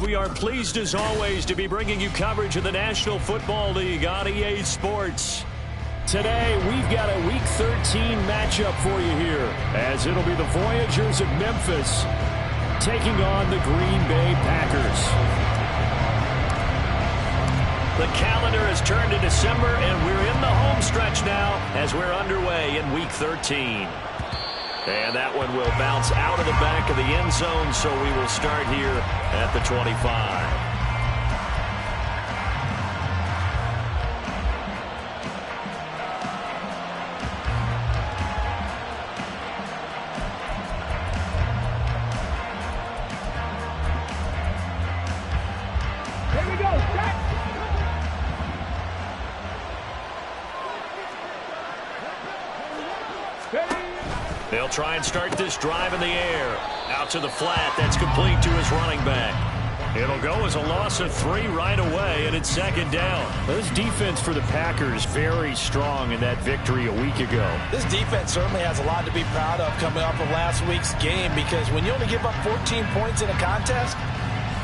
We are pleased as always to be bringing you coverage of the National Football League on EA Sports. Today, we've got a Week 13 matchup for you here, as it'll be the Voyagers of Memphis taking on the Green Bay Packers. The calendar has turned to December, and we're in the home stretch now as we're underway in Week 13. And that one will bounce out of the back of the end zone, so we will start here at the 25. They'll try and start this drive in the air. Out to the flat. That's complete to his running back. It'll go as a loss of 3 right away, and it's second down. This defense for the Packers very strong in that victory a week ago. This defense certainly has a lot to be proud of coming off of last week's game, because when you only give up 14 points in a contest,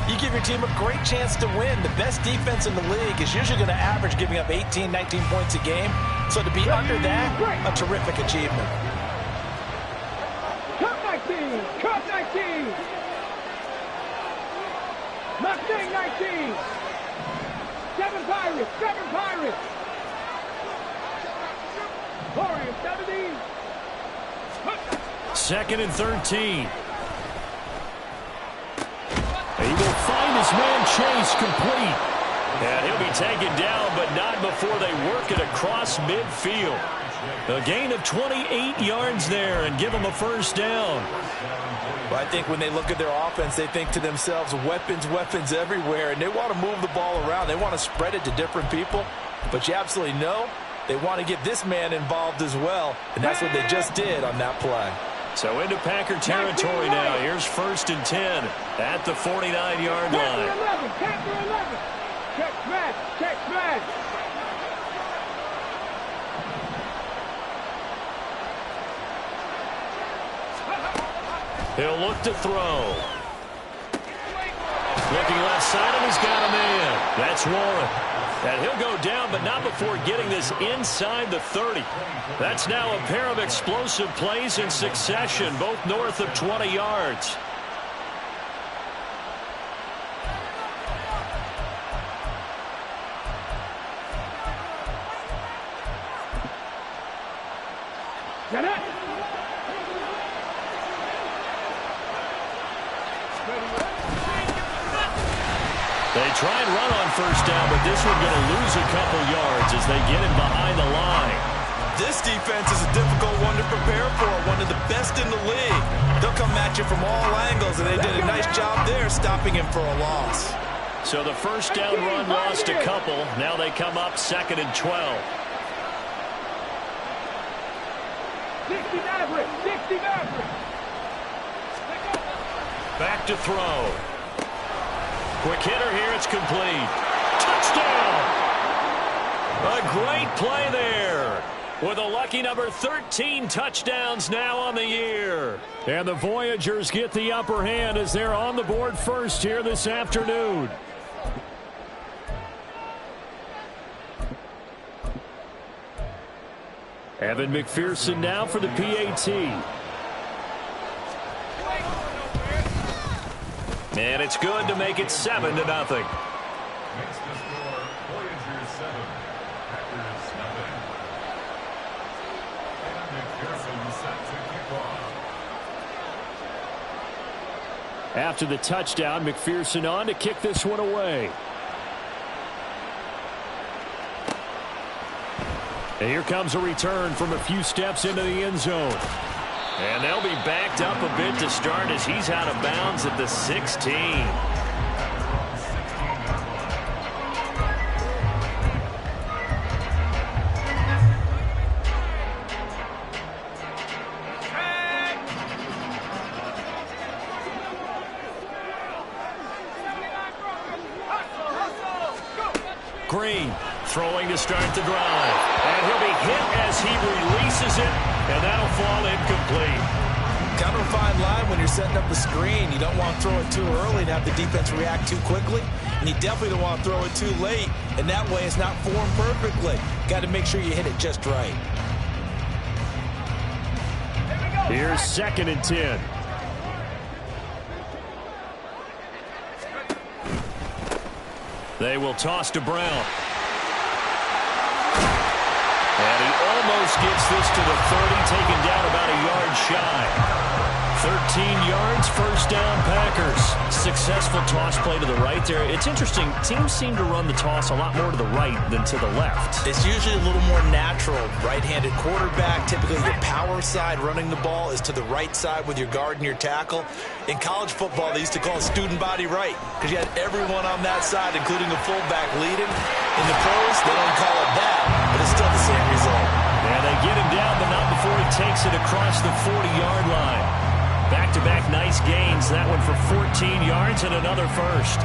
you give your team a great chance to win. The best defense in the league is usually going to average giving up 18, 19 points a game. So to be under that, a terrific achievement. Cut 19! Mustang 19! 7 Pirates! 7 Pirates! Warriors 17! Second and 13. He will find his man Chase complete. And he'll be taken down, but not before they work it across midfield. A gain of 28 yards there and give them a first down. Well, I think when they look at their offense, they think to themselves, weapons, weapons everywhere, and they want to move the ball around. They want to spread it to different people, but you absolutely know they want to get this man involved as well, and that's what they just did on that play. So into Packer territory now. Here's first and 10 at the 49-yard line. Packer 11. Check smash. Check smash. He'll look to throw. Looking left side, and he's got a man. That's Warren. And he'll go down, but not before getting this inside the 30. That's now a pair of explosive plays in succession, both north of 20 yards. Get it! They try and run on first down, but this one's going to lose a couple yards as they get him behind the line. This defense is a difficult one to prepare for, one of the best in the league. They'll come at you from all angles, and they did a nice job there stopping him for a loss. So the first down run lost a couple. Now they come up second and 12. 60 Maverick! 60 Maverick! Back to throw. Quick hitter here, it's complete. Touchdown! A great play there. With a lucky number 13 touchdowns now on the year. And the Voyagers get the upper hand as they're on the board first here this afternoon. Evan McPherson now for the PAT. And it's good to make it 7-0. Makes the score Voyagers 7, Packers 7. And McPherson set to kick off. After the touchdown, McPherson on to kick this one away. And here comes a return from a few steps into the end zone. And they'll be backed up a bit to start as he's out of bounds at the 16. Green throwing to start the drive. And he'll be hit as he releases it, and that'll fall incomplete. kind of a fine line when you're setting up the screen. You don't want to throw it too early and have the defense react too quickly. And you definitely don't want to throw it too late, and that way it's not formed perfectly. Got to make sure you hit it just right. Here's 2nd and 10. They will toss to Brown. And he almost gets this to the 30, taken down about a yard shy. 13 yards, first down, Packers. Successful toss play to the right there. It's interesting. Teams seem to run the toss a lot more to the right than to the left. It's usually a little more natural. Right-handed quarterback, typically your power side running the ball is to the right side with your guard and your tackle. In college football, they used to call it student body right because you had everyone on that side, including the fullback, leading. In the pros, they don't call it that, but it's still the same result. And they get him down, but not before he takes it across the 40-yard line. Back-to-back nice gains. That one for 14 yards and another first.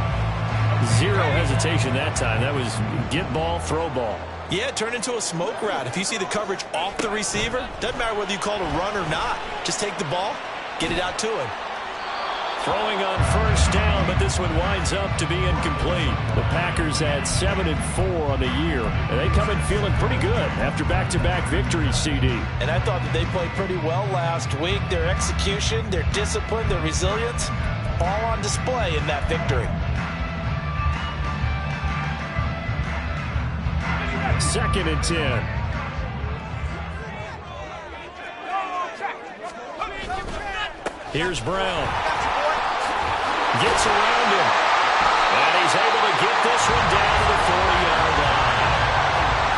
Zero hesitation that time. That was get ball, throw ball. Yeah, turn into a smoke route. If you see the coverage off the receiver, doesn't matter whether you call it a run or not. Just take the ball, get it out to him. Throwing on first down, but this one winds up to be incomplete. The Packers had 7-4 on the year, and they come in feeling pretty good after back-to-back victories, CD. And I thought that they played pretty well last week. Their execution, their discipline, their resilience, all on display in that victory. 2nd and 10. Here's Brown. Gets around him. And he's able to get this one down to the 40-yard line.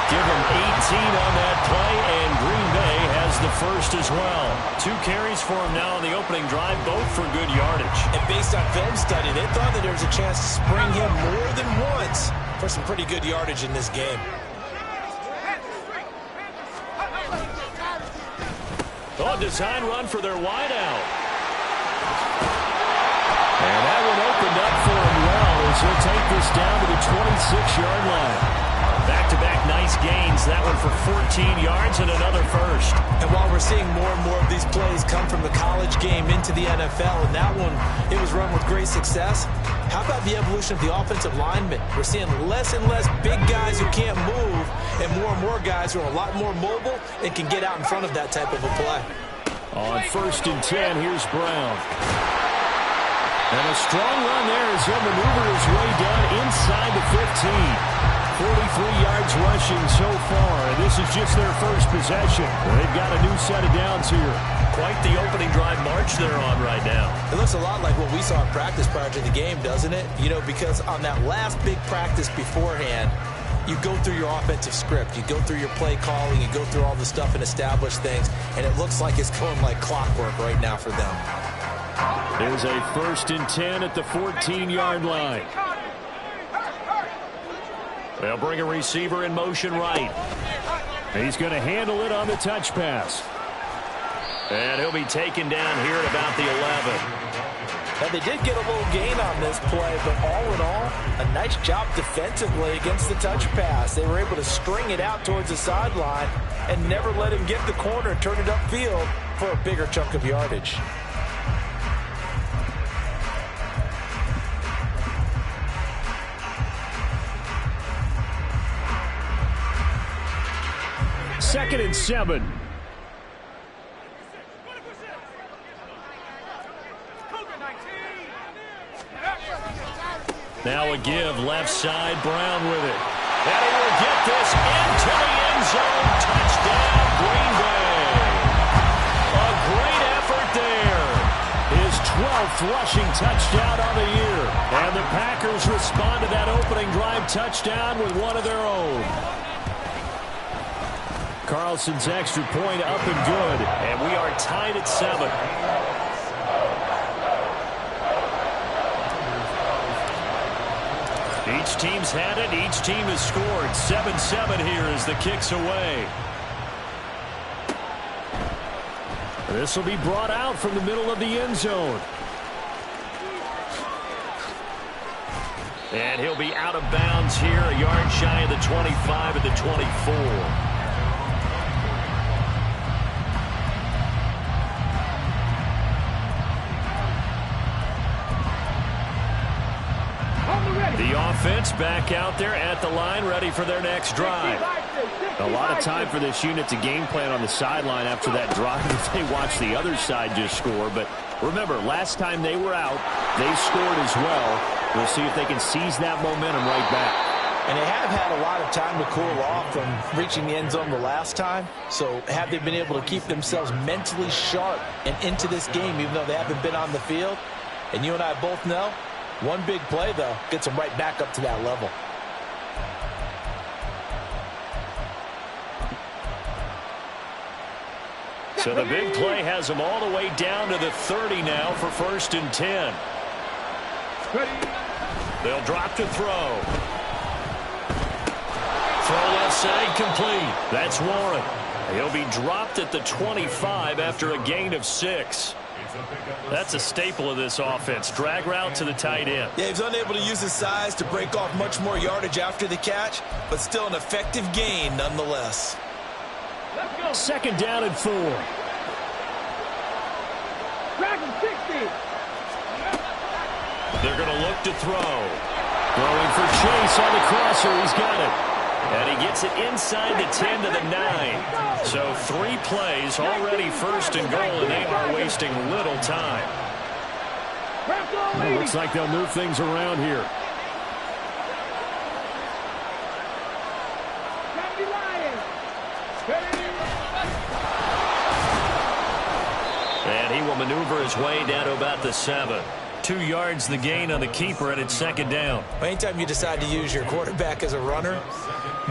Give him 18 on that play, and Green Bay has the first as well. 2 carries for him now on the opening drive, both for good yardage. And based on film study, they thought that there was a chance to spring him more than once for some pretty good yardage in this game. Oh, design run for their wideout. And that one opened up for him well as he'll take this down to the 26-yard line. Back-to-back nice gains. That one for 14 yards and another first. And while we're seeing more and more of these plays come from the college game into the NFL, and that one, it was run with great success, how about the evolution of the offensive linemen? We're seeing less and less big guys who can't move and more guys who are a lot more mobile and can get out in front of that type of a play. On 1st and 10, here's Brown. And a strong run there as he'll maneuver his way down inside the 15. 43 yards rushing so far, and this is just their first possession. They've got a new set of downs here. Quite the opening drive march they're on right now. It looks a lot like what we saw in practice prior to the game, doesn't it? You know, because on that last big practice beforehand, you go through your offensive script, you go through your play calling, you go through all the stuff and establish things, and it looks like it's going like clockwork right now for them. There's a 1st and 10 at the 14-yard line. They'll bring a receiver in motion right. He's going to handle it on the touch pass. And he'll be taken down here at about the 11. Now, they did get a little gain on this play, but all in all, a nice job defensively against the touch pass. They were able to string it out towards the sideline and never let him get the corner and turn it upfield for a bigger chunk of yardage. Second and 7. Now a give, left side, Brown with it. And he will get this into the end zone. Touchdown, Green Bay. A great effort there. His 12th rushing touchdown on the year. And the Packers respond to that opening drive touchdown with one of their own. Carlson's extra point up and good. And we are tied at 7. Each team's had it. Each team has scored. 7-7 here as the kick's away. This will be brought out from the middle of the end zone. And he'll be out of bounds here, a yard shy of the 25 at the 24. offense back out there at the line, ready for their next drive. A lot of time for this unit to game plan on the sideline after that drive if they watch the other side just score. But remember, last time they were out, they scored as well. We'll see if they can seize that momentum right back. And they have had a lot of time to cool off from reaching the end zone the last time. So have they been able to keep themselves mentally sharp and into this game even though they haven't been on the field? And you and I both know, one big play, though, gets them right back up to that level. So the big play has them all the way down to the 30 now for 1st and 10. They'll drop to throw. Throw left side complete. That's Warren. He'll be dropped at the 25 after a gain of 6. That's a staple of this offense. Drag route to the tight end. Yeah, he's unable to use his size to break off much more yardage after the catch, but still an effective gain nonetheless. 2nd down and 4. Dragon 60. They're going to look to throw. Throwing for Chase on the crosser. He's got it. And he gets it inside the 10 to the 9. So 3 plays already 1st and goal, and they are wasting little time. It looks like they'll move things around here. And he will maneuver his way down to about the 7. 2 yards the gain on the keeper, and it's 2nd down. Anytime you decide to use your quarterback as a runner,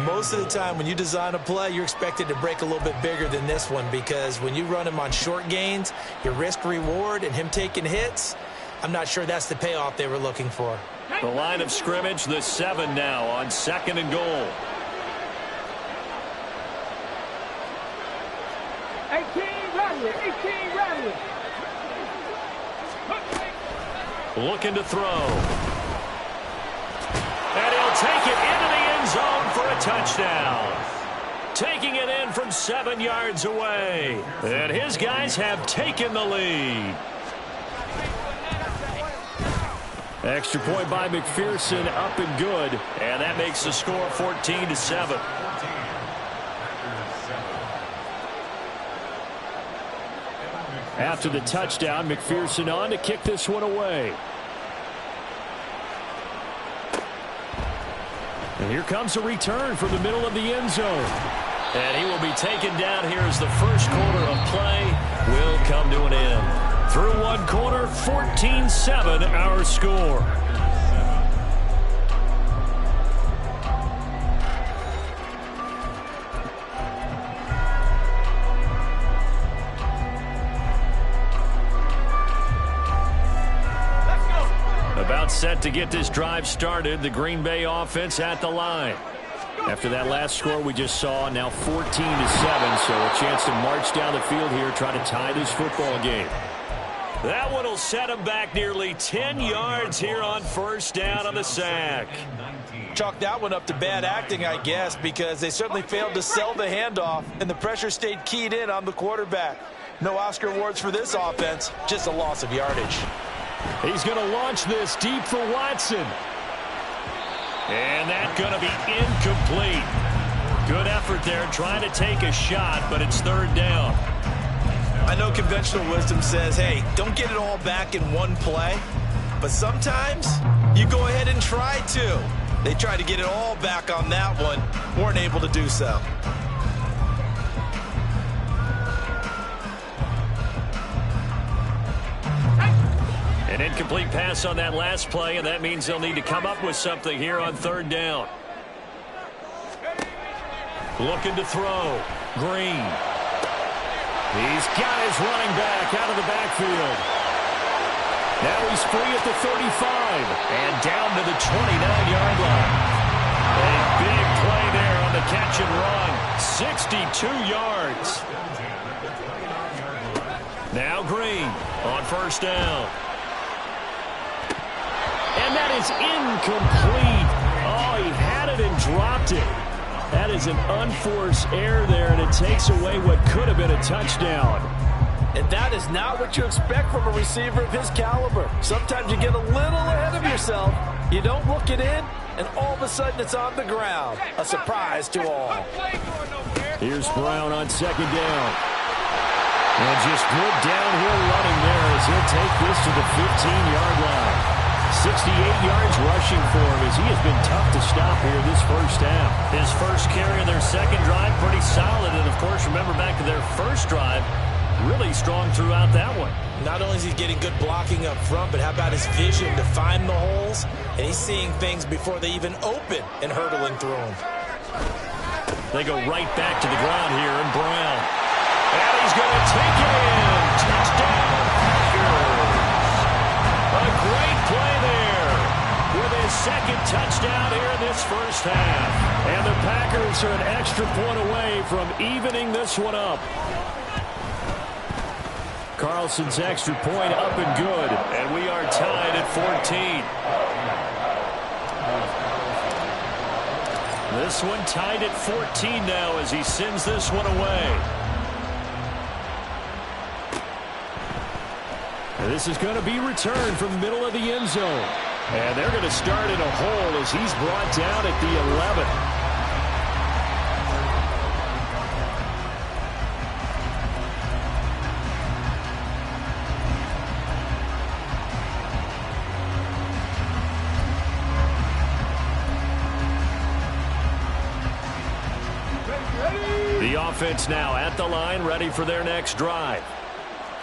most of the time when you design a play, you're expected to break a little bit bigger than this one because when you run him on short gains, your risk-reward and him taking hits, I'm not sure that's the payoff they were looking for. The line of scrimmage, the 7 now on 2nd and goal. 18 Rattler, 18 Rattler. Looking to throw. And he'll take it into the end zone for a touchdown. Taking it in from 7 yards away. And his guys have taken the lead. Extra point by McPherson, up and good. And that makes the score 14-7. After the touchdown, McPherson on to kick this one away. And here comes a return from the middle of the end zone. And he will be taken down here as the first quarter of play will come to an end. Through 1 quarter, 14-7 our score. About set to get this drive started, the Green Bay offense at the line. After that last score we just saw, now 14-7, so a chance to march down the field here, try to tie this football game. That one will set him back nearly 10 yards here on 1st down on the sack. Chalk that one up to bad acting, I guess, because they certainly failed to sell the handoff, and the pressure stayed keyed in on the quarterback. No Oscar awards for this offense, just a loss of yardage. He's going to launch this deep for Watson. And that's going to be incomplete. Good effort there trying to take a shot, but it's 3rd down. I know conventional wisdom says, hey, don't get it all back in one play. But sometimes you go ahead and try to. They tried to get it all back on that one. Weren't able to do so. An incomplete pass on that last play, and that means they'll need to come up with something here on 3rd down. Looking to throw. Green. He's got his running back out of the backfield. Now he's free at the 35. And down to the 29-yard line. A big play there on the catch and run. 62 yards. Now Green on 1st down. And that is incomplete. Oh, he had it and dropped it. That is an unforced error there, and it takes away what could have been a touchdown. And that is not what you expect from a receiver of his caliber. Sometimes you get a little ahead of yourself. You don't look it in, and all of a sudden it's on the ground. A surprise to all. Here's Brown on second down. And just good downhill running there as he'll take this to the 15-yard line. 68 yards rushing for him as he has been tough to stop here this first half. His first carry of their second drive, pretty solid. And, of course, remember back to their first drive, really strong throughout that one. Not only is he getting good blocking up front, but how about his vision to find the holes? And he's seeing things before they even open and hurdling through them. They go right back to the ground here, and Brown. And he's going to take it in. Touchdown, Packers. A great play there with his second touchdown here in this first half. And the Packers are an extra point away from evening this one up. Carlson's extra point up and good. And we are tied at 14. This one tied at 14 now as he sends this one away. And this is going to be returned from the middle of the end zone. And they're going to start in a hole as he's brought down at the 11. Offense now at the line, ready for their next drive.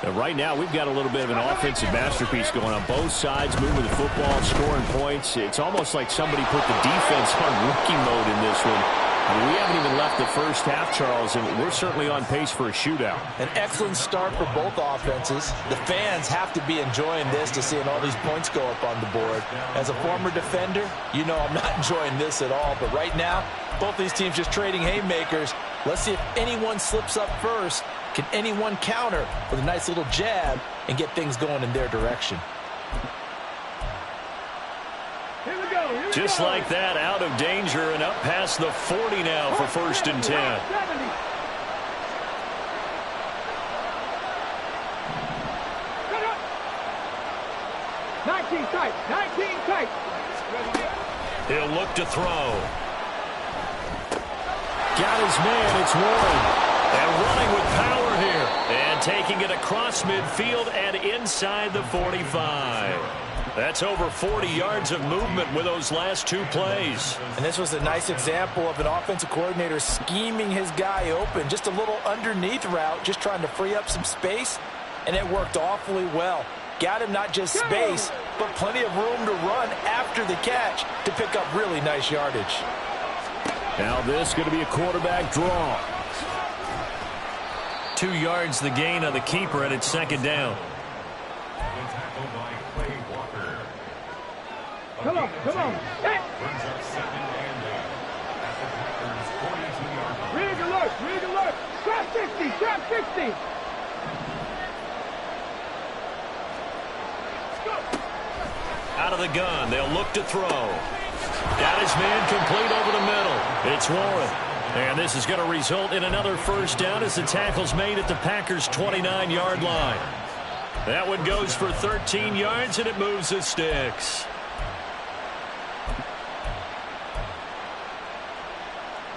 And right now, we've got a little bit of an offensive masterpiece going on both sides, moving the football, scoring points. It's almost like somebody put the defense on rookie mode in this one. I mean, we haven't even left the first half, Charles, and we're certainly on pace for a shootout. An excellent start for both offenses. The fans have to be enjoying this to seeing all these points go up on the board. As a former defender, you know I'm not enjoying this at all. But right now, both these teams just trading haymakers. Let's see if anyone slips up first. Can anyone counter with a nice little jab and get things going in their direction? Just like that, out of danger and up past the 40 now for 1st and 10. 19 tight, 19 tight. He'll look to throw. Got his man, it's Warren. And running with power here. And taking it across midfield and inside the 45. That's over 40 yards of movement with those last two plays. And this was a nice example of an offensive coordinator scheming his guy open. Just a little underneath route, just trying to free up some space. And it worked awfully well. Got him not just space, but plenty of room to run after the catch to pick up really nice yardage. Now this is going to be a quarterback draw. 2 yards the gain on the keeper, and it's second down. Come on, come on. Hey. Rig alert, rig alert. Trap 60, trap 60. Out of the gun, they'll look to throw. Got his man complete over the middle. It's Warren. And this is going to result in another first down as the tackle's made at the Packers' 29-yard line. That one goes for 13 yards, and it moves the sticks.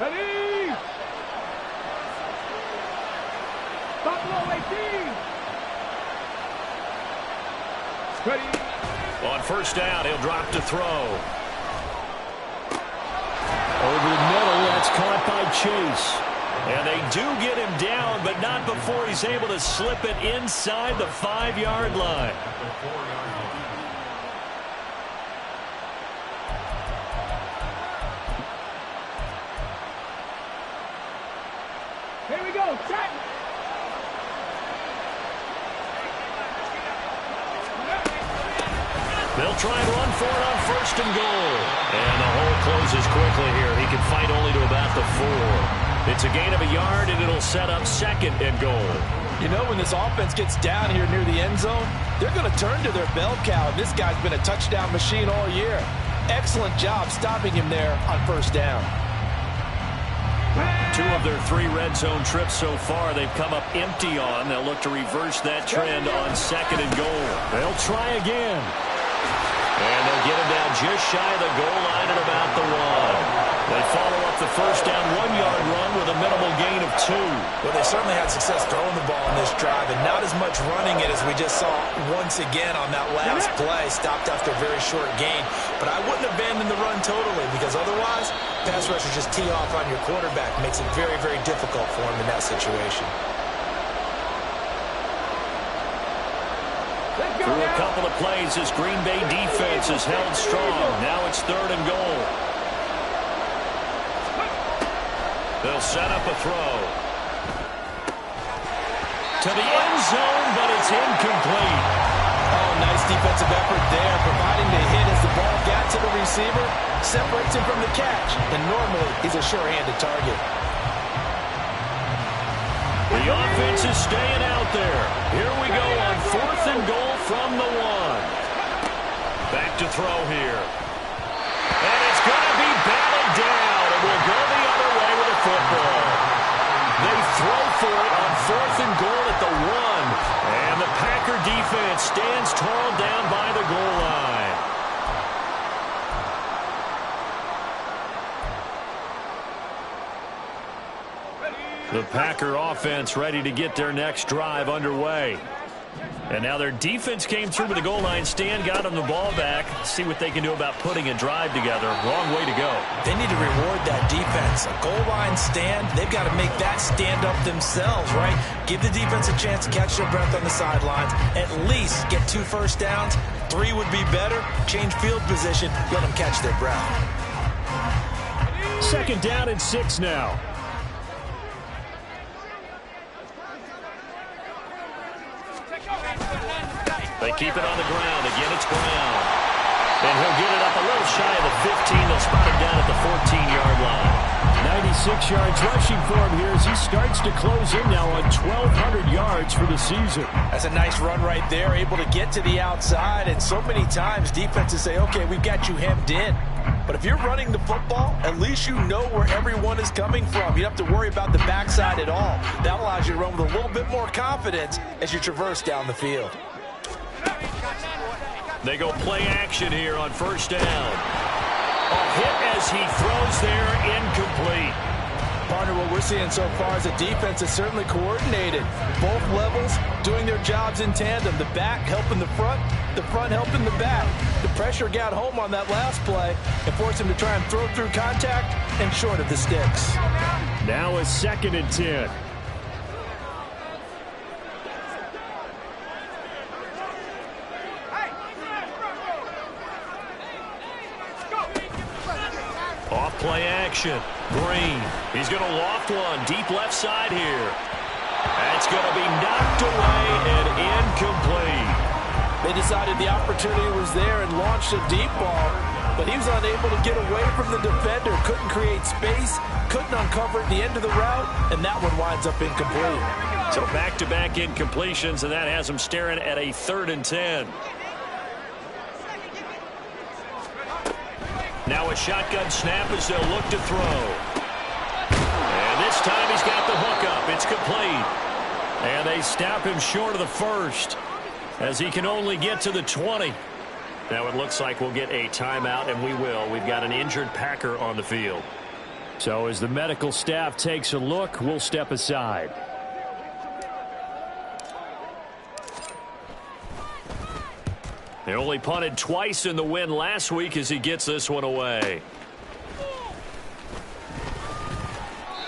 Ready. Buffalo 18. Ready. On first down, he'll drop to throw. Over the middle, that's caught by Chase. And they do get him down, but not before he's able to slip it inside the 5-yard line. Here we go. Set. They'll try and run for it on first and goal. And the hole closes quickly here. He can fight only to about the 4. It's a gain of a yard, and it'll set up second and goal. You know, when this offense gets down here near the end zone, they're going to turn to their bell cow. This guy's been a touchdown machine all year. Excellent job stopping him there on first down. 2 of their 3 red zone trips so far they've come up empty on. They'll look to reverse that trend on 2nd and goal. They'll try again. And they'll get him down just shy of the goal line at about the 1. They follow up the first down 1-yard run with a minimal gain of 2. Well, they certainly had success throwing the ball in this drive, and not as much running it as we just saw once again on that last play. Stopped after a very short gain. But I wouldn't abandon the run totally, because otherwise, pass rushers just tee off on your quarterback. Makes it very, very difficult for him in that situation. Through a couple of plays, this Green Bay defense is held strong. Now it's 3rd and goal. They'll set up a throw. To the end zone, but it's incomplete. Oh, nice defensive effort there, providing the hit as the ball got to the receiver, separates him from the catch, and normally he's a sure-handed target. The offense is staying out there. Here we go on 4th and goal from the 1. Back to throw here. And it's going to be batted down. It will go the other way with a football. They throw for it on 4th and goal at the 1. And the Packer defense stands tall down by the goal line. The Packer offense ready to get their next drive underway. And now their defense came through with the goal line stand, got them the ball back. See what they can do about putting a drive together. Wrong way to go. They need to reward that defense. A goal line stand, they've got to make that stand up themselves, right? Give the defense a chance to catch their breath on the sidelines. At least get 2 first downs. 3 would be better. Change field position. Let them catch their breath. 2nd down and 6 now. They keep it on the ground. Again, it's Brown. And he'll get it up a little shy of the 15. They'll spot him down at the 14-yard line. 96 yards rushing for him here as he starts to close in now on 1,200 yards for the season. That's a nice run right there, able to get to the outside. And so many times defenses say, okay, we've got you hemmed in. But if you're running the football, at least you know where everyone is coming from. You don't have to worry about the backside at all. That allows you to run with a little bit more confidence as you traverse down the field. They go play action here on 1st down. A hit as he throws there, incomplete. Partner, what we're seeing so far is the defense is certainly coordinated. Both levels doing their jobs in tandem. The back helping the front helping the back. The pressure got home on that last play and forced him to try and throw through contact and short of the sticks. Now a 2nd and 10. Off play action. Green. He's going to loft one. Deep left side here. That's going to be knocked away and incomplete. They decided the opportunity was there and launched a deep ball, but he was unable to get away from the defender. Couldn't create space. Couldn't uncover at the end of the route, and that one winds up incomplete. So back-to-back incompletions, and that has him staring at a 3rd and 10. Now a shotgun snap as they'll look to throw. And this time he's got the hook up. It's complete. And they stop him short of the 1st as he can only get to the 20. Now it looks like we'll get a timeout, and we will. We've got an injured Packer on the field. So as the medical staff takes a look, we'll step aside. They only punted twice in the win last week as he gets this one away.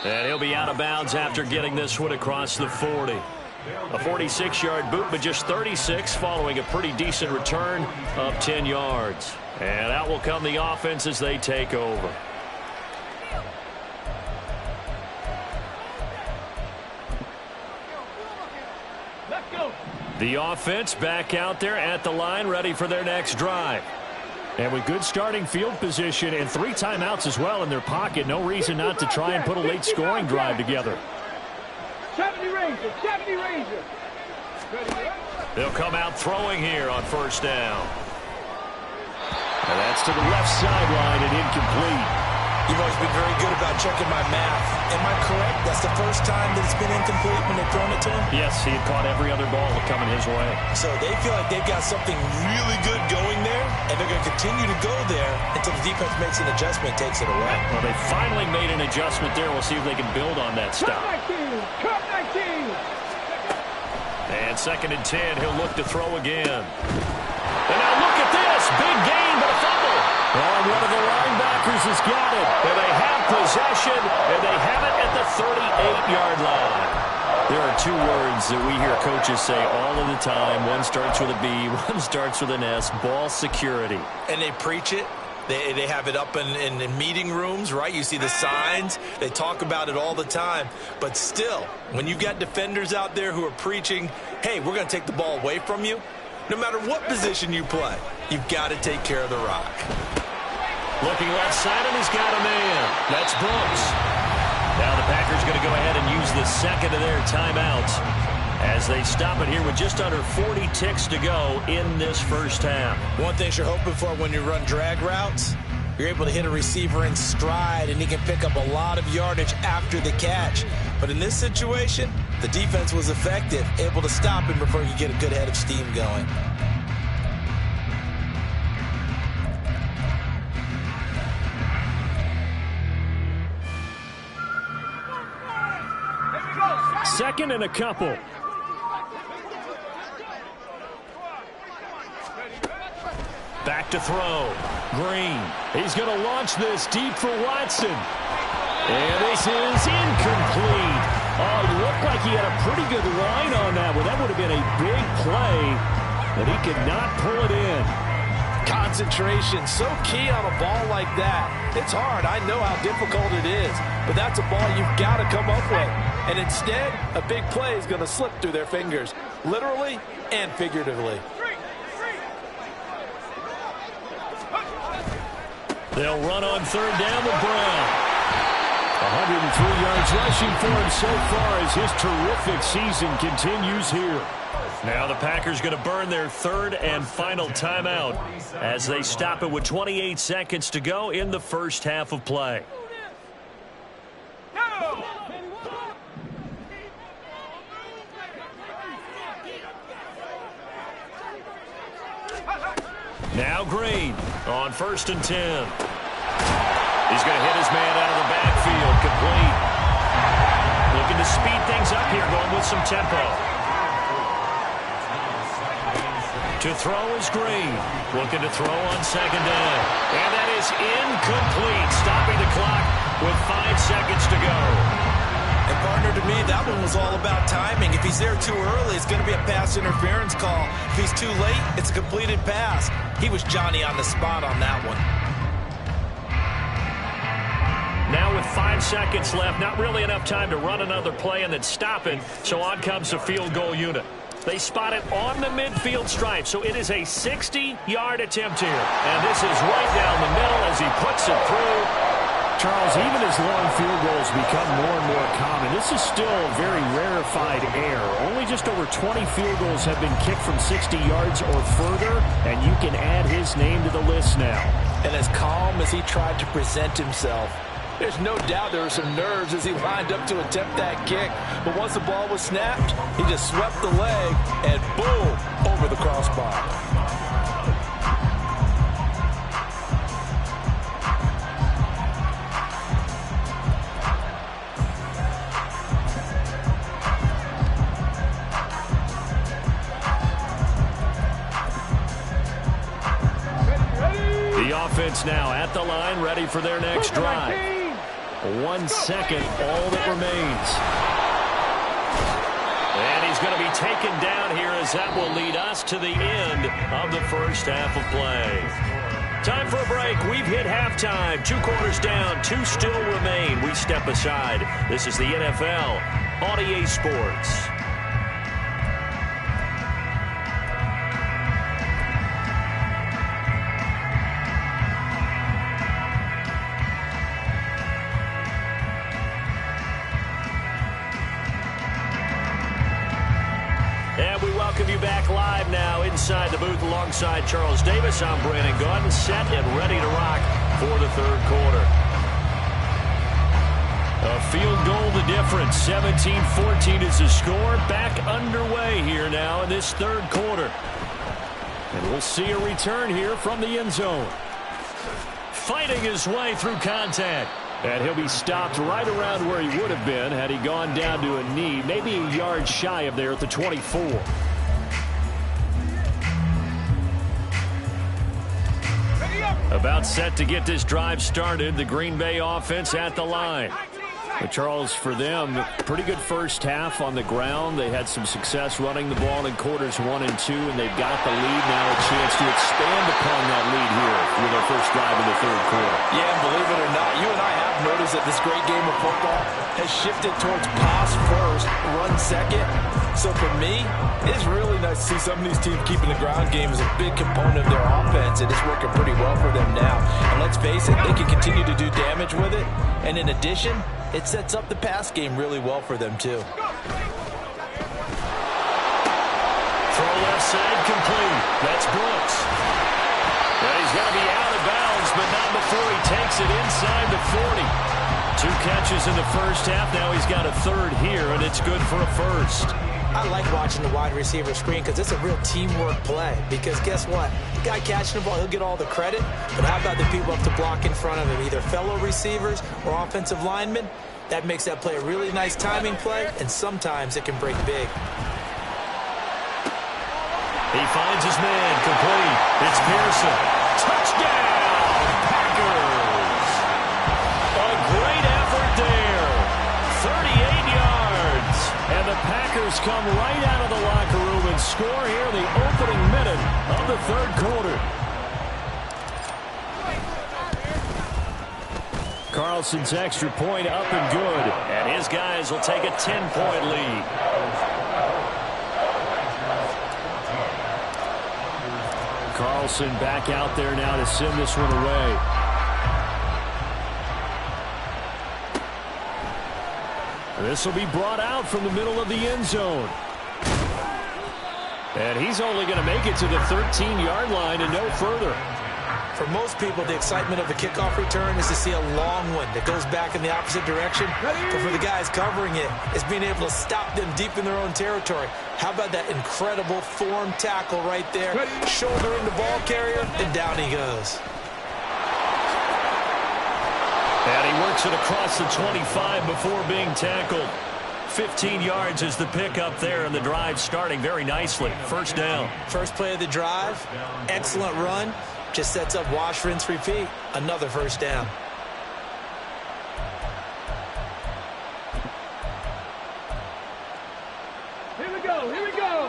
And he'll be out of bounds after getting this one across the 40. A 46-yard boot, but just 36 following a pretty decent return of 10 yards. And out will come the offense as they take over. The offense back out there at the line, ready for their next drive. And with good starting field position and 3 timeouts as well in their pocket, no reason not to try and put a late scoring drive together. 70 Rangers, 70 Rangers. They'll come out throwing here on 1st down. And that's to the left sideline and incomplete. You've always been very good about checking my math. Am I correct? That's the first time that it's been incomplete when they've thrown it to him? Yes, he had caught every other ball coming his way. So they feel like they've got something really good going there, and they're going to continue to go there until the defense makes an adjustment and takes it away. Well, they finally made an adjustment there. We'll see if they can build on that stop. Cut 19! And 2nd and 10, he'll look to throw again. And now look at this. Big gain, but a fumble. Oh, one of the linebackers has got it. And they have possession, and they have it at the 38-yard line. There are two words that we hear coaches say all of the time. One starts with a B, one starts with an S, ball security. And they preach it. They have it up in meeting rooms, right? You see the signs. They talk about it all the time. But still, when you've got defenders out there who are preaching, hey, we're going to take the ball away from you, no matter what position you play, you've got to take care of the rock. Looking left side, and he's got a man. That's Brooks. Now the Packers going to go ahead and use the second of their timeouts as they stop it here with just under 40 ticks to go in this first half. One thing you're hoping for when you run drag routes, you're able to hit a receiver in stride, and he can pick up a lot of yardage after the catch. But in this situation, the defense was effective, able to stop him before you get a good head of steam going. Second and a couple. Back to throw. Green. He's going to launch this deep for Watson. And this is incomplete. Oh, it looked like he had a pretty good line on that one. That would have been a big play, but he could not pull it in. Concentration, so key on a ball like that. It's hard. I know how difficult it is, but that's a ball you've got to come up with. And instead, a big play is going to slip through their fingers, literally and figuratively. They'll run on third down with Brown. 103 yards rushing for him so far as his terrific season continues here. Now the Packers going to burn their third and final timeout as they stop it with 28 seconds to go in the first half of play. Now Green on 1st and 10. He's going to hit his man out of the backfield, complete. Looking to speed things up here, going with some tempo. To throw is Green. Looking to throw on 2nd down. And that is incomplete, stopping the clock with 5 seconds to go. And partner, to me, that one was all about timing. If he's there too early, it's going to be a pass interference call. If he's too late, it's a completed pass. He was Johnny on the spot on that one. Now with 5 seconds left, not really enough time to run another play and then stop it, so on comes the field goal unit. They spot it on the midfield stripe, so it is a 60-yard attempt here. And this is right down the middle as he puts it through. Charles, even as long field goals become more and more common, this is still a very rarefied air. Only just over 20 field goals have been kicked from 60 yards or further, and you can add his name to the list now. And as calm as he tried to present himself, there's no doubt there were some nerves as he lined up to attempt that kick. But once the ball was snapped, he just swept the leg and boom, over the crossbar. The offense now at the line, ready for their next drive. 1 second, all that remains. And he's going to be taken down here as that will lead us to the end of the first half of play. Time for a break. We've hit halftime. 2 quarters down, 2 still remain. We step aside. This is the NFL on EA Sports. And we welcome you back live now inside the booth alongside Charles Davis. I'm Brandon Gaudin, set and ready to rock for the third quarter. A field goal the difference. 17-14 is the score. Back underway here now in this third quarter. And we'll see a return here from the end zone. Fighting his way through contact. And he'll be stopped right around where he would have been had he gone down to a knee, maybe a yard shy of there at the 24. About set to get this drive started. The Green Bay offense at the line. But Charles, for them, pretty good first half on the ground. They had some success running the ball in quarters 1 and 2, and they've got the lead now, a chance to expand upon that lead here with their first drive in the third quarter. Yeah, and believe it or not, you and I have noticed that this great game of football has shifted towards pass first, run second. So for me, it's really nice to see some of these teams keeping the ground game as a big component of their offense, and it's working pretty well for them now. And let's face it, they can continue to do damage with it. And in addition, it sets up the pass game really well for them, too. Throw left side complete. That's Brooks. Well, he's going to be out of bounds, but not before he takes it inside the 40. 2 catches in the first half. Now he's got a third here, and it's good for a first. I like watching the wide receiver screen because it's a real teamwork play. Because guess what? The guy catching the ball, he'll get all the credit. But how about the people up to block in front of him, either fellow receivers or offensive linemen? That makes that play a really nice timing play, and sometimes it can break big. He finds his man complete. It's Pearson. Touchdown, Packers. A great effort there. 38 yards. And the Packers come right out of the locker room and score here in the opening minute of the third quarter. Carlson's extra point up and good. And his guys will take a 10-point lead. Carlson back out there now to send this one away. This will be brought out from the middle of the end zone. And he's only going to make it to the 13-yard line and no further. For most people, the excitement of the kickoff return is to see a long one that goes back in the opposite direction. But for the guys covering it, it's being able to stop them deep in their own territory. How about that incredible form tackle right there? Shouldering the ball carrier, and down he goes. And he works it across the 25 before being tackled. 15 yards is the pickup there, and the drive starting very nicely. First down. First play of the drive, excellent run. Just sets up wash, rinse, repeat. Another first down. Here we go, here we go.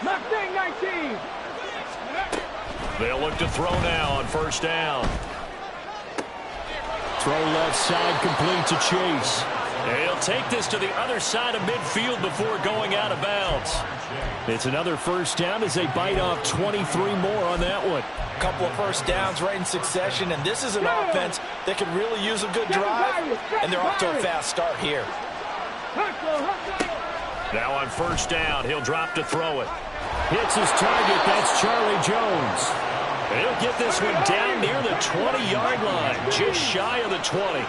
Mustang 19. They'll look to throw now on first down. Throw left side complete to Chase. He'll take this to the other side of midfield before going out of bounds. It's another first down as they bite off 23 more on that one. A couple of first downs right in succession, and this is an offense that could really use a good drive, and they're off to a fast start here. Now on first down, he'll drop to throw it. Hits his target. That's Charlie Jones. He'll get this one down near the 20-yard line, just shy of the 20.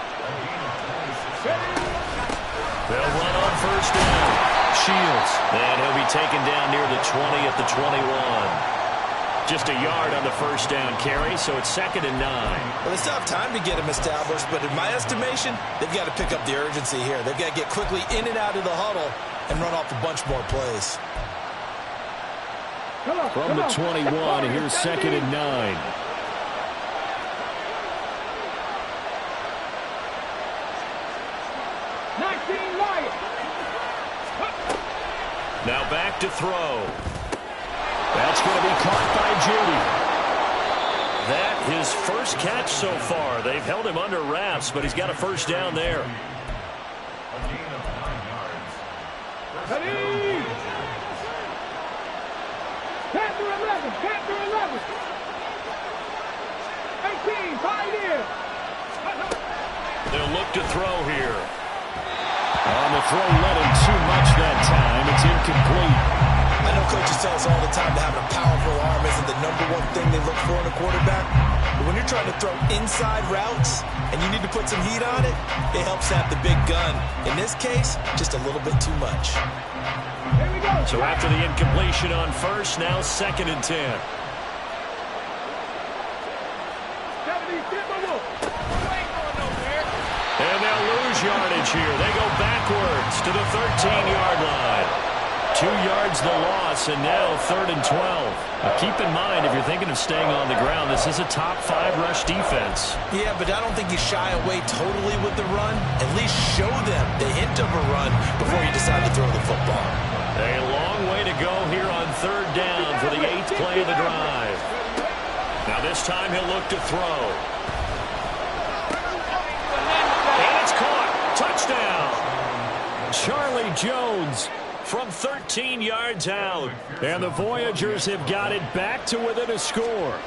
They'll run on first down. Shields. And he'll be taken down near the 20 at the 21. Just a yard on the first down carry, so it's 2nd and 9. Well, they still have time to get him established, but in my estimation, they've got to pick up the urgency here. They've got to get quickly in and out of the huddle and run off a bunch more plays. From the 21, here's 2nd and 9. Now back to throw. That's going to be caught by Judy. That his first catch so far. They've held him under wraps, but he's got a first down there. A gain of 9 yards. Ready? Panther 11, Panther 11. 18, Pioneer. They'll look to throw here. On the throw, let him too much that time. It's incomplete. I know coaches tell us all the time that having a powerful arm isn't the #1 thing they look for in a quarterback. But when you're trying to throw inside routes and you need to put some heat on it, it helps have the big gun. In this case, just a little bit too much. Here we go. So after the incompletion on first, now 2nd and 10. 70, get the look. And they'll lose yardage here. They go backwards to the 13-yard line. 2 yards the loss, and now 3rd and 12. Now keep in mind, if you're thinking of staying on the ground, this is a top 5 rush defense. Yeah, but I don't think you shy away totally with the run. At least show them the hint of a run before you decide to throw the football. A long way to go here on 3rd down for the 8th play of the drive. Now this time he'll look to throw. And it's caught. Touchdown. Charlie Jones from 13 yards out. And the Voyagers have got it back to within a score.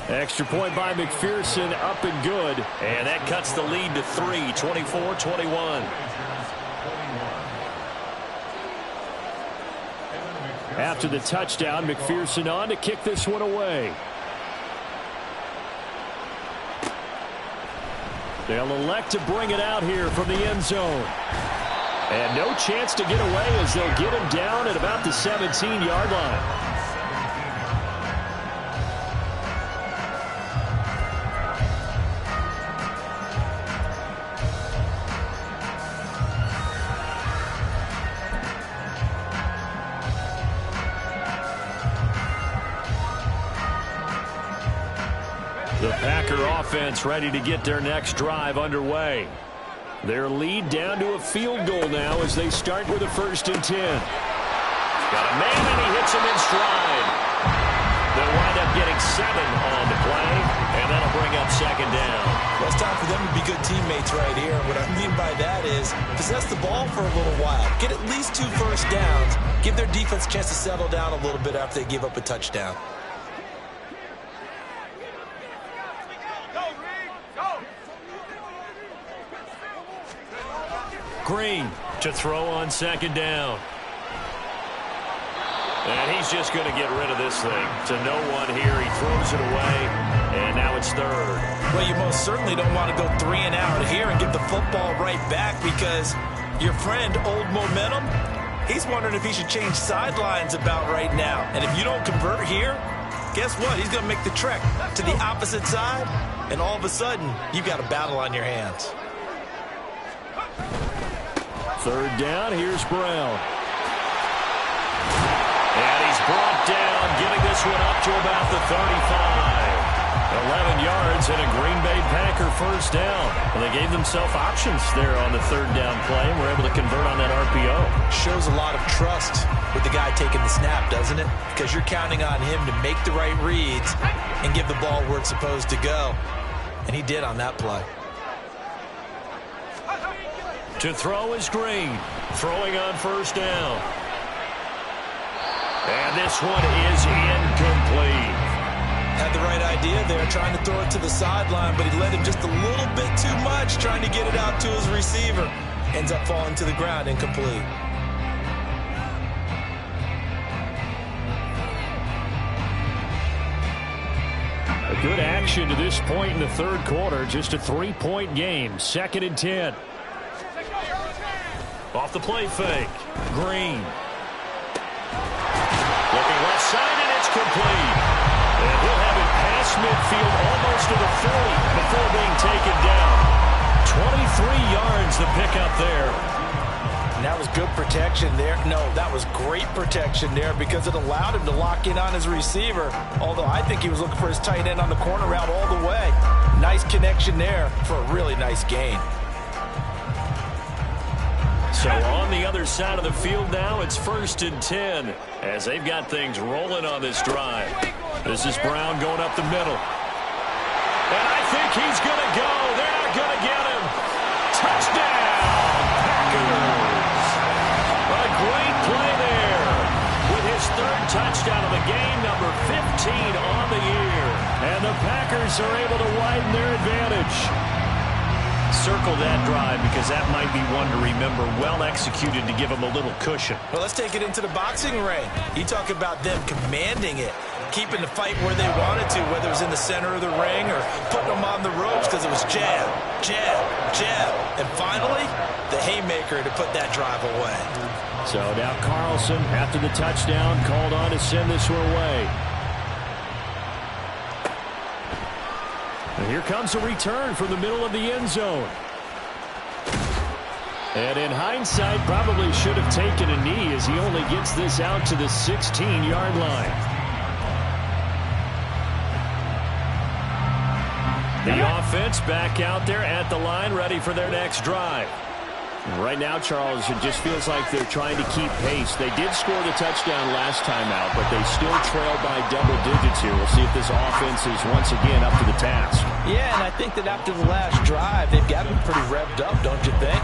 Extra point by McPherson, up and good. And that cuts the lead to 3, 24-21. After the touchdown, McPherson on to kick this one away. They'll elect to bring it out here from the end zone. And no chance to get away as they'll get him down at about the 17-yard line. The Packer offense ready to get their next drive underway. Their lead down to a field goal now as they start with a 1st and 10. Got a man and he hits him in stride. They'll wind up getting 7 on the play, and that'll bring up 2nd down. Well, it's time for them to be good teammates right here. What I mean by that is possess the ball for a little while. Get at least 2 first downs. Give their defense a chance to settle down a little bit after they give up a touchdown. Green to throw on 2nd down. And he's just going to get rid of this thing. To no one here. He throws it away. And now it's 3rd. Well, you most certainly don't want to go 3 and out here and give the football right back because your friend, Old Momentum, he's wondering if he should change sidelines about right now. And if you don't convert here, guess what? He's going to make the trek to the opposite side. And all of a sudden, you've got a battle on your hands. 3rd down, here's Brown. And he's brought down, getting this one up to about the 35. 11 yards and a Green Bay Packer 1st down. And they gave themselves options there on the 3rd down play and were able to convert on that RPO. Shows a lot of trust with the guy taking the snap, doesn't it? Because you're counting on him to make the right reads and give the ball where it's supposed to go. And he did on that play. To throw is Green. Throwing on 1st down. And this one is incomplete. Had the right idea there, trying to throw it to the sideline, but he led him just a little bit too much, trying to get it out to his receiver. Ends up falling to the ground, incomplete. A good action to this point in the 3rd quarter. Just a 3-point game. 2nd and 10. Off the play fake. Green. Looking left side, and it's complete. And he'll have it past midfield almost to the 40 before being taken down. 23 yards the pickup there. And that was good protection there. No, that was great protection there because it allowed him to lock in on his receiver. Although I think he was looking for his tight end on the corner route all the way. Nice connection there for a really nice gain. So on the other side of the field now, it's 1st and 10 as they've got things rolling on this drive. This is Brown going up the middle. And I think he's going to go. They're not going to get him. Touchdown, Packers. A great play there with his 3rd touchdown of the game, number 15 on the year. And the Packers are able to widen their advantage. Circle that drive because that might be one to remember. Well executed to give them a little cushion. Well, let's take it into the boxing ring. You talk about them commanding it. keeping the fight where they wanted to, whether it was in the center of the ring or putting them on the ropes, because it was jab, jab, jab. And finally, the haymaker to put that drive away. So now Carlson, after the touchdown, called on to send this one away. And here comes a return from the middle of the end zone. And in hindsight, probably should have taken a knee as he only gets this out to the 16-yard line. The offense back out there at the line, ready for their next drive. Right now, Charles, it just feels like they're trying to keep pace. They did score the touchdown last time out, but they still trail by double digits here. We'll see if this offense is once again up to the task. Yeah, and I think that after the last drive, they've got to be pretty revved up, don't you think?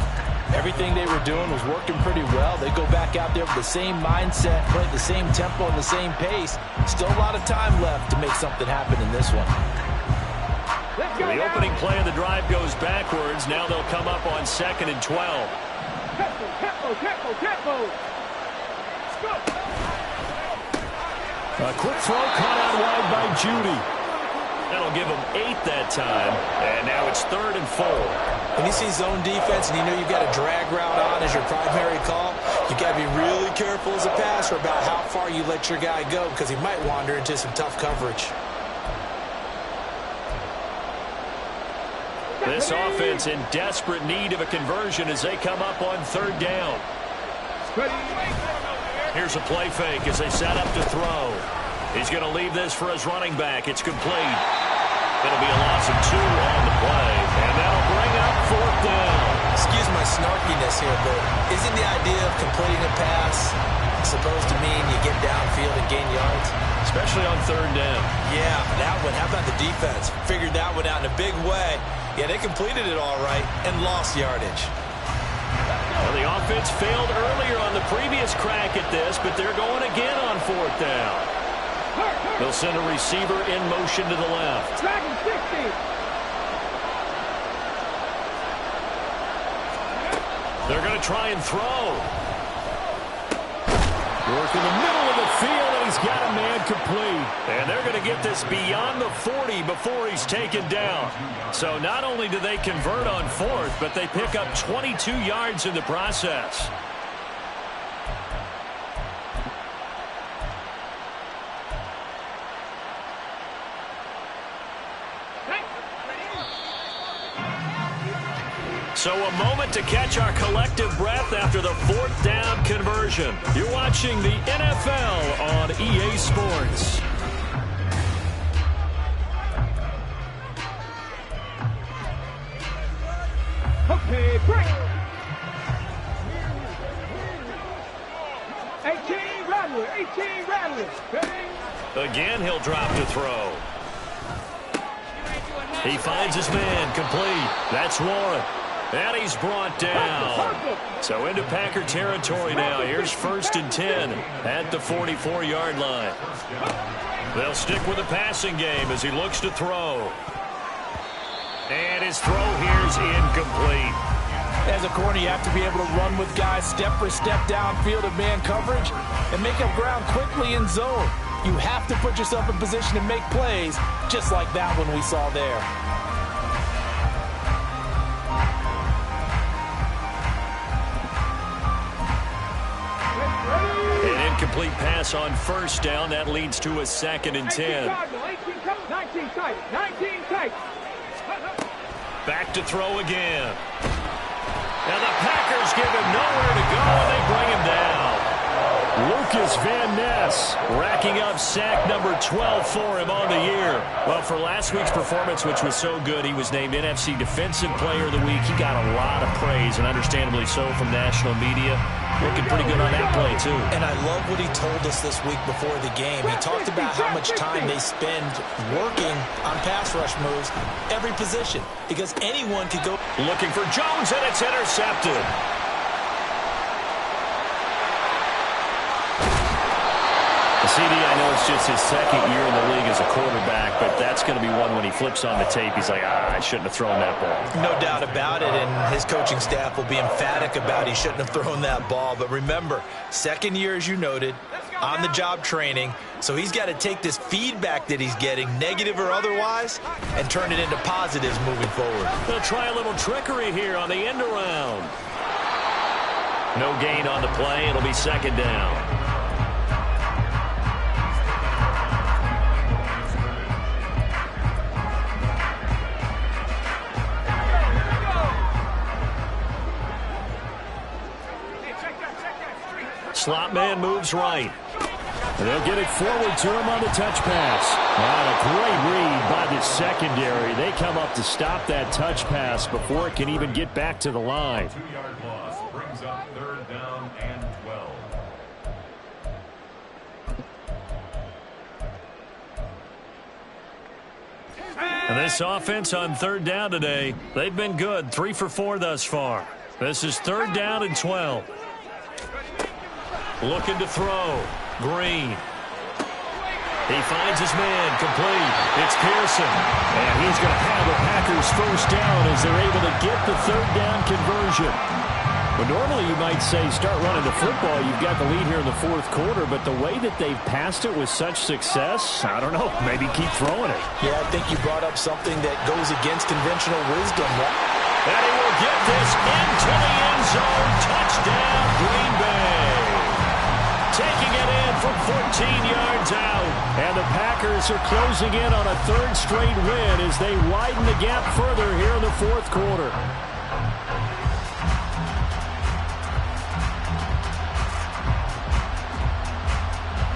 Everything they were doing was working pretty well. They go back out there with the same mindset, play at the same tempo and the same pace. Still a lot of time left to make something happen in this one. The opening play of the drive goes backwards. Now they'll come up on 2nd and 12. A quick throw caught out wide by Judy. That'll give them 8 that time. And now it's 3rd and 4. When you see zone defense and you know you've got a drag route on as your primary call, you've got to be really careful as a passer about how far you let your guy go, because he might wander into some tough coverage. This offense in desperate need of a conversion as they come up on 3rd down. Here's a play fake as they set up to throw. He's going to leave this for his running back. It's complete. It'll be a loss of 2 on the play, and that'll bring up 4th down. Excuse my snarkiness here, but isn't the idea of completing a pass supposed to mean you get downfield and gain yards? Especially on 3rd down. Yeah, that one. How about the defense? Figured that one out in a big way. Yeah, they completed it all right and lost yardage. Well, the offense failed earlier on the previous crack at this, but they're going again on 4th down. They'll send a receiver in motion to the left. They're going to try and throw. Work in the middle of the field, and he's got a man complete. And they're going to get this beyond the 40 before he's taken down. So not only do they convert on 4th, but they pick up 22 yards in the process. So a moment to catch our collective breath after the 4th down conversion. You're watching the NFL on EA Sports. Okay, break. 18 Rattler, 18 Rattler. Again, he'll drop to throw. He finds his man complete. That's Warren. And he's brought down. So into Packer territory now. Here's 1st and 10 at the 44-yard line. They'll stick with the passing game as he looks to throw. And his throw here's incomplete. As a corner, you have to be able to run with guys step for step downfield of man coverage and make up ground quickly in zone. You have to put yourself in position to make plays, just like that one we saw there. An incomplete pass on 1st down. That leads to a 2nd and 10. 19 tight, 19 tight. Back to throw again. Now the Packers give him nowhere to go, and they bring him down. Lucas Van Ness racking up sack number 12 for him on the year. Well, for last week's performance, which was so good, he was named NFC Defensive Player of the Week. He got a lot of praise, and understandably so, from national media. Looking pretty good on that play, too. And I love what he told us this week before the game. He talked about how much time they spend working on pass rush moves, every position, because anyone could go. Looking for Jones, and it's intercepted. CD, I know it's just his 2nd year in the league as a quarterback, but that's going to be one when he flips on the tape. He's like, I shouldn't have thrown that ball. No doubt about it, and his coaching staff will be emphatic about he shouldn't have thrown that ball. But remember, 2nd year, as you noted, on-the-job training. So he's got to take this feedback that he's getting, negative or otherwise, and turn it into positives moving forward. They'll try a little trickery here on the end around. No gain on the play. It'll be second down. Slot man moves right. And they'll get it forward to him on the touch pass. And a great read by the secondary. They come up to stop that touch pass before it can even get back to the line. 2-yard loss brings up 3rd down and 12. And this offense on 3rd down today, they've been good. 3 for 4 thus far. This is 3rd down and 12. Looking to throw. Green. He finds his man. Complete. It's Pearson. And he's going to have the Packers first down as they're able to get the 3rd down conversion. But normally you might say start running the football. You've got the lead here in the 4th quarter. But the way that they've passed it with such success, I don't know. Maybe keep throwing it. Yeah, I think you brought up something that goes against conventional wisdom. And he will get this into the end zone. Touchdown, Green Bay. Taking it in from 14 yards out. And the Packers are closing in on a 3rd straight win as they widen the gap further here in the 4th quarter.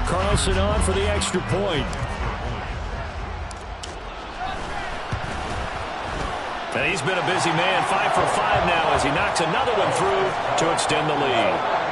Carlson on for the extra point. And he's been a busy man. 5 for 5 now as he knocks another one through to extend the lead.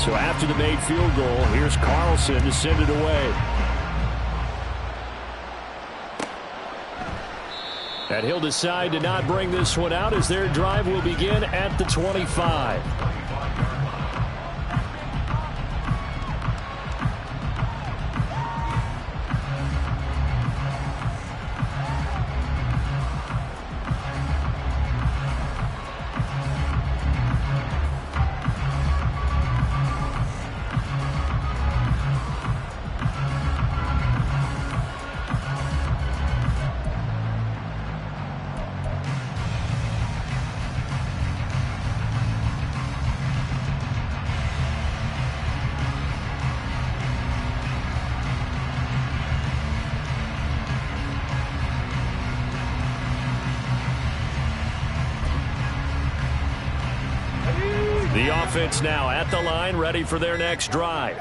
So after the made field goal, here's Carlson to send it away. And he'll decide to not bring this one out as their drive will begin at the 25. The offense now at the line, ready for their next drive.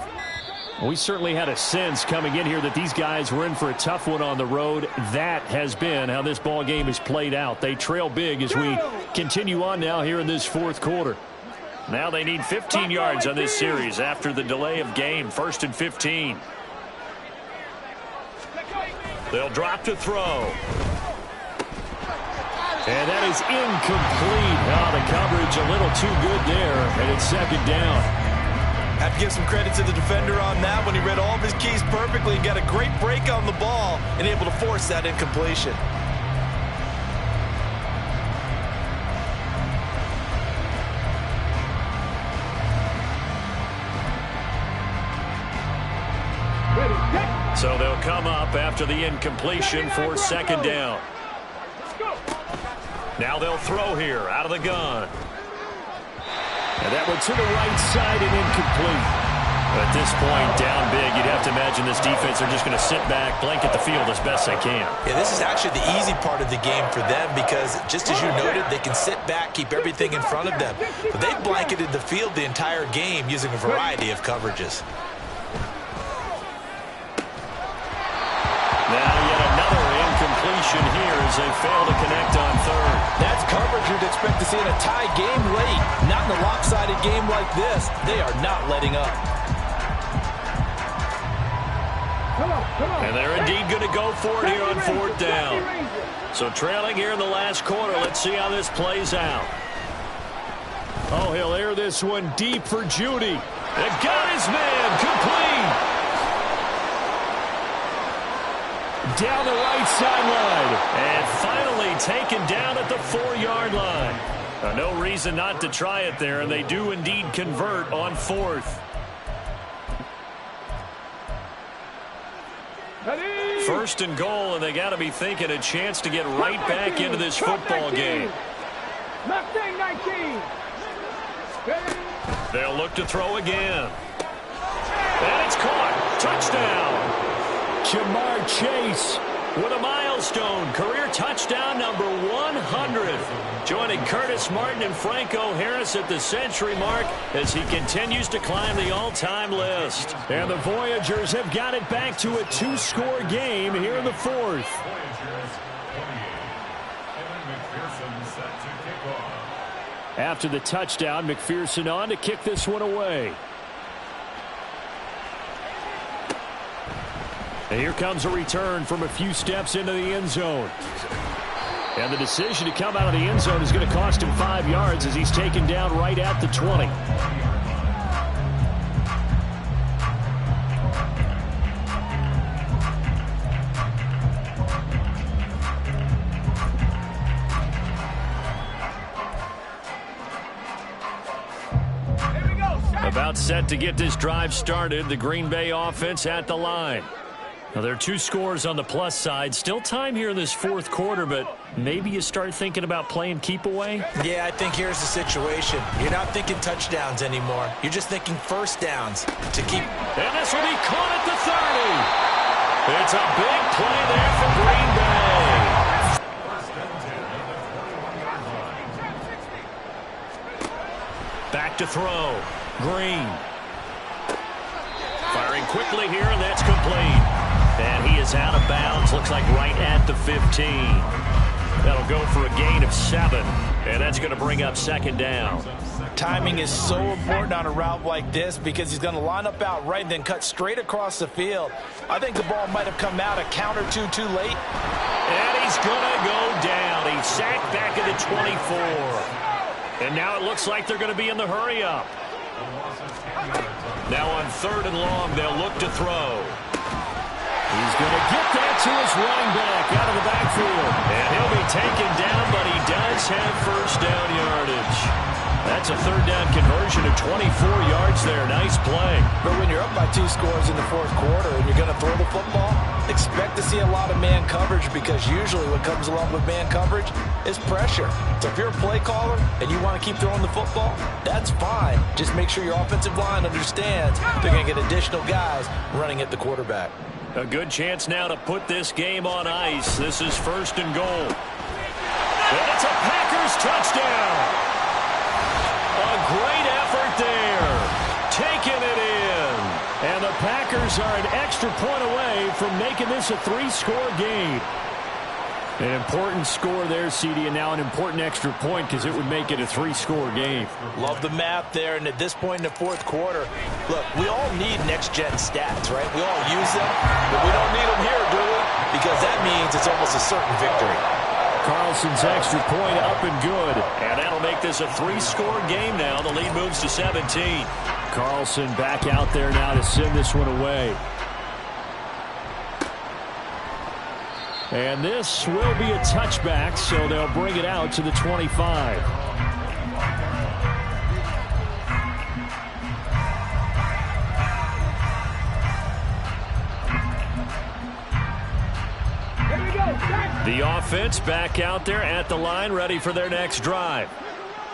We certainly had a sense coming in here that these guys were in for a tough one on the road. That has been how this ball game is played out. They trail big as we continue on now here in this 4th quarter. Now they need 15 yards on this series after the delay of game. 1st and 15. They'll drop to throw. And that is incomplete. Oh, the coverage a little too good there, and it's 2nd down. Have to give some credit to the defender on that when he read all of his keys perfectly and got a great break on the ball and able to force that incompletion. So they'll come up after the incompletion for 2nd down. Now they'll throw here out of the gun. And that one to the right side and incomplete. At this point, down big, you'd have to imagine this defense are just going to sit back, blanket the field as best they can. Yeah, this is actually the easy part of the game for them because, just as you noted, they can sit back, keep everything in front of them. But they've blanketed the field the entire game using a variety of coverages. Now yet another incompletion here as they fail to connect on 3rd. That's coverage you'd expect to see in a tie game late. Not in a lopsided game like this. They are not letting up. And they're indeed going to go for it here on 4th down. So trailing here in the last quarter. Let's see how this plays out. Oh, he'll air this one deep for Judy. And got his man complete. Down the right sideline. And finally taken down at the 4-yard line. No reason not to try it there, and they do indeed convert on 4th. First and goal, and they got to be thinking a chance to get right back into this football game. Mustang 19. They'll look to throw again. And it's caught. Touchdown. Jamar Chase with a milestone. Career touchdown number 100. Joining Curtis Martin and Franco Harris at the century mark as he continues to climb the all-time list. And the Voyagers have got it back to a 2-score game here in the 4th. After the touchdown, McPherson on to kick this one away. And here comes a return from a few steps into the end zone. And the decision to come out of the end zone is going to cost him 5 yards as he's taken down right at the 20. About set to get this drive started. The Green Bay offense at the line. Now, there are 2 scores on the plus side. Still time here in this 4th quarter, but maybe you start thinking about playing keep away? Yeah, I think here's the situation. You're not thinking touchdowns anymore. You're just thinking first downs to keep. And this will be caught at the 30. It's a big play there for Green Bay. Back to throw. Green. Firing quickly here, and that's complete. And he is out of bounds. Looks like right at the 15. That'll go for a gain of 7. And that's going to bring up 2nd down. Timing is so important on a route like this because he's going to line up out right and then cut straight across the field. I think the ball might have come out a count or two too late. And he's going to go down. He's sacked back at the 24. And now it looks like they're going to be in the hurry-up. Now on 3rd and long, they'll look to throw. He's going to get that to his running back out of the backfield. And he'll be taken down, but he does have first down yardage. That's a 3rd down conversion of 24 yards there. Nice play. But when you're up by 2 scores in the 4th quarter and you're going to throw the football, expect to see a lot of man coverage because usually what comes along with man coverage is pressure. So if you're a play caller and you want to keep throwing the football, that's fine. Just make sure your offensive line understands they're going to get additional guys running at the quarterback. A good chance now to put this game on ice. This is 1st and goal. And it's a Packers touchdown. A great effort there. Taking it in. And the Packers are an extra point away from making this a 3-score game. An important score there, CD, and now an important extra point because it would make it a 3-score game. Love the math there, and at this point in the 4th quarter, look, we all need next-gen stats, right? We all use them, but we don't need them here, do we? Because that means it's almost a certain victory. Carlson's extra point up and good. And that'll make this a 3-score game now. The lead moves to 17. Carlson back out there now to send this one away. And this will be a touchback, so they'll bring it out to the 25. The offense back out there at the line, ready for their next drive.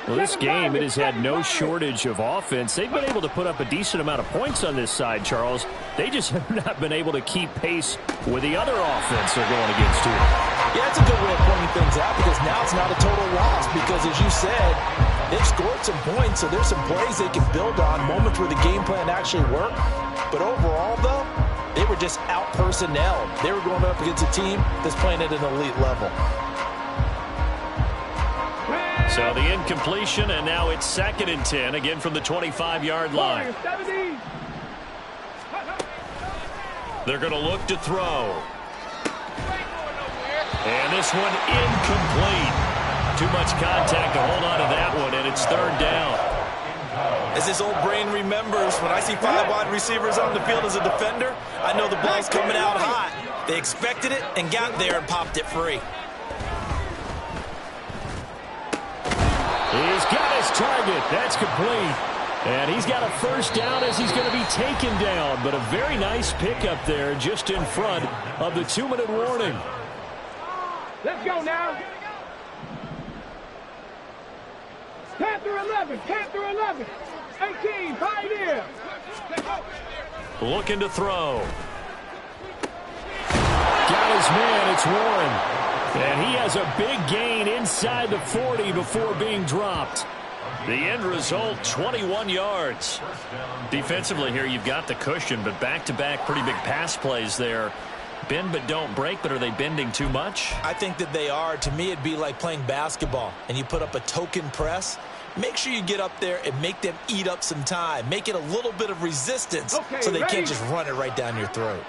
Well, this game, it has had no shortage of offense. They've been able to put up a decent amount of points on this side, Charles. They just have not been able to keep pace with the other offense they're going against here. Yeah, it's a good way of pointing things out because now it's not a total loss because, as you said, they've scored some points, so there's some plays they can build on, moments where the game plan actually worked. But overall, though, they were just out-personnelled. They were going up against a team that's playing at an elite level. So the incompletion, and now it's 2nd and 10, again from the 25-yard line. They're going to look to throw. And this one incomplete. too much contact to hold on to that one, and it's third down. As this old brain remembers, when I see 5 wide receivers on the field as a defender, I know the ball's coming out hot. They expected it and got there and popped it free. He's got his target. That's complete. And he's got a first down as he's going to be taken down. But a very nice pickup there just in front of the 2-minute warning. Let's go now. 10 through 11. 10 through 11. 18. Pioneer. Looking to throw. Got his man. It's Warren. And he has a big gain inside the 40 before being dropped. The end result, 21 yards. Defensively here, you've got the cushion, but back-to-back pretty big pass plays there. Bend but don't break, but are they bending too much? I think that they are. To me, it'd be like playing basketball, and you put up a token press. Make sure you get up there and make them eat up some time. Make it a little bit of resistance so they can't just run it right down your throat.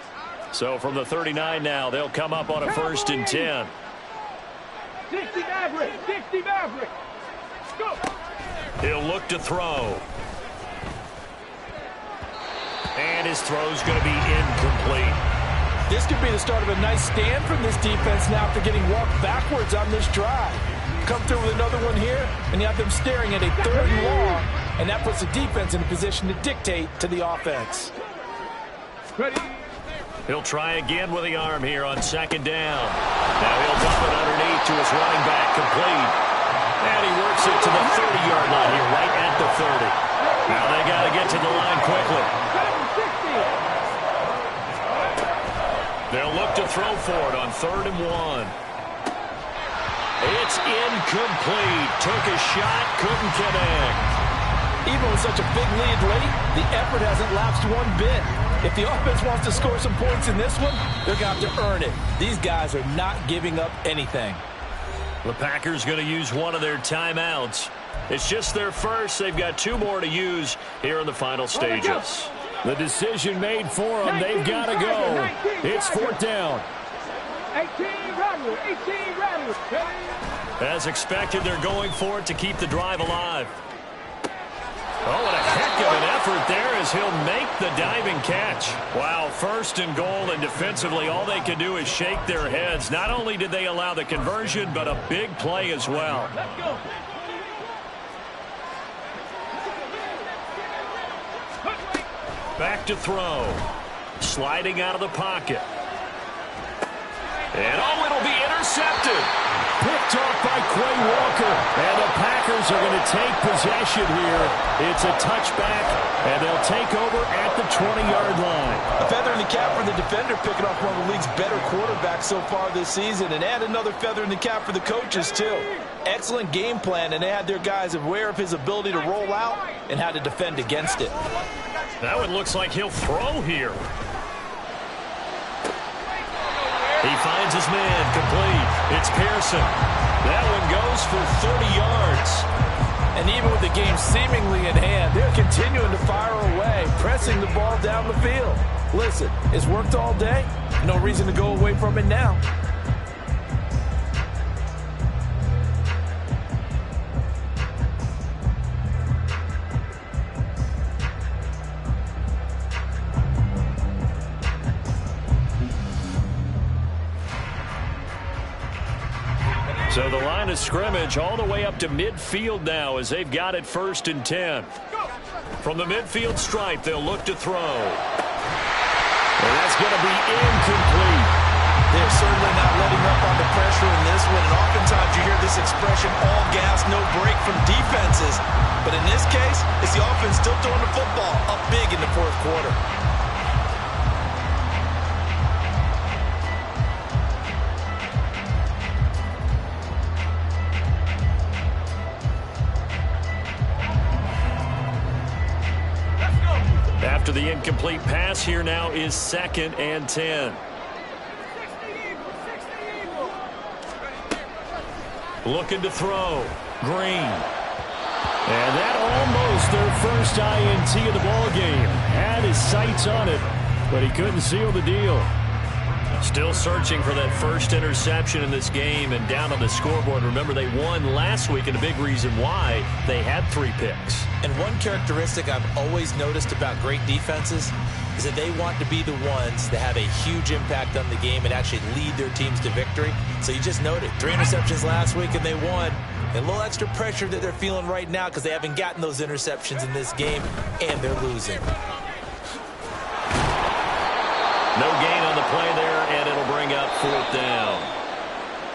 So from the 39 now, they'll come up on a 1st and 10. 60 Maverick. 60 Maverick. Go. He'll look to throw. And his throw's going to be incomplete. This could be the start of a nice stand from this defense now after getting walked backwards on this drive. Come through with another one here, and you have them staring at a 3rd and long, and that puts the defense in a position to dictate to the offense. Ready. He'll try again with the arm here on 2nd down. Now he'll dump it underneath to his running back, complete. And he works it to the 30-yard line here, right at the 30. Now they got to get to the line quickly. They'll look to throw for it on 3rd and 1. It's incomplete. Took a shot, couldn't connect. Even with such a big lead late, the effort hasn't lapsed one bit. If the offense wants to score some points in this one, they're going to have to earn it. These guys are not giving up anything. The Packers going to use one of their timeouts. It's just their first. They've got 2 more to use here in the final stages. The decision made for them. They've got to go. It's 4th down. 18 Rattler. 18 Rattler. As expected, they're going for it to keep the drive alive. Oh, and a heck of an effort there as he'll make the diving catch. Wow, 1st and goal, and defensively all they can do is shake their heads. Not only did they allow the conversion, but a big play as well. Let's go. Back to throw. Sliding out of the pocket. And oh, it'll be intercepted. Picked off by Quay Walker. And the Packers are going to take possession here. It's a touchback, and they'll take over at the 20-yard line. A feather in the cap for the defender, picking off one of the league's better quarterbacks so far this season, and add another feather in the cap for the coaches, too. Excellent game plan, and they had their guys aware of his ability to roll out and how to defend against it. That one looks like he'll throw here. He finds his man, complete. It's Pearson. That one goes for 30 yards. And even with the game seemingly in hand, they're continuing to fire away, pressing the ball down the field. Listen, it's worked all day. No reason to go away from it now. So the line of scrimmage all the way up to midfield now as they've got it 1st and 10. From the midfield stripe, they'll look to throw. And that's going to be incomplete. They're certainly not letting up on the pressure in this one. And oftentimes you hear this expression, all gas, no break from defenses. But in this case, it's the offense still throwing the football up big in the 4th quarter. After the incomplete pass, here now is 2nd and 10. Looking to throw. Green. And that almost their first INT of the ball game. Had his sights on it, but he couldn't seal the deal. Still searching for that first interception in this game and down on the scoreboard. Remember, they won last week, and a big reason why they had 3 picks. And one characteristic I've always noticed about great defenses is that they want to be the ones that have a huge impact on the game and actually lead their teams to victory. So you just noted 3 interceptions last week and they won. And a little extra pressure that they're feeling right now because they haven't gotten those interceptions in this game and they're losing. No gain on the play there, and it'll bring up 4th down.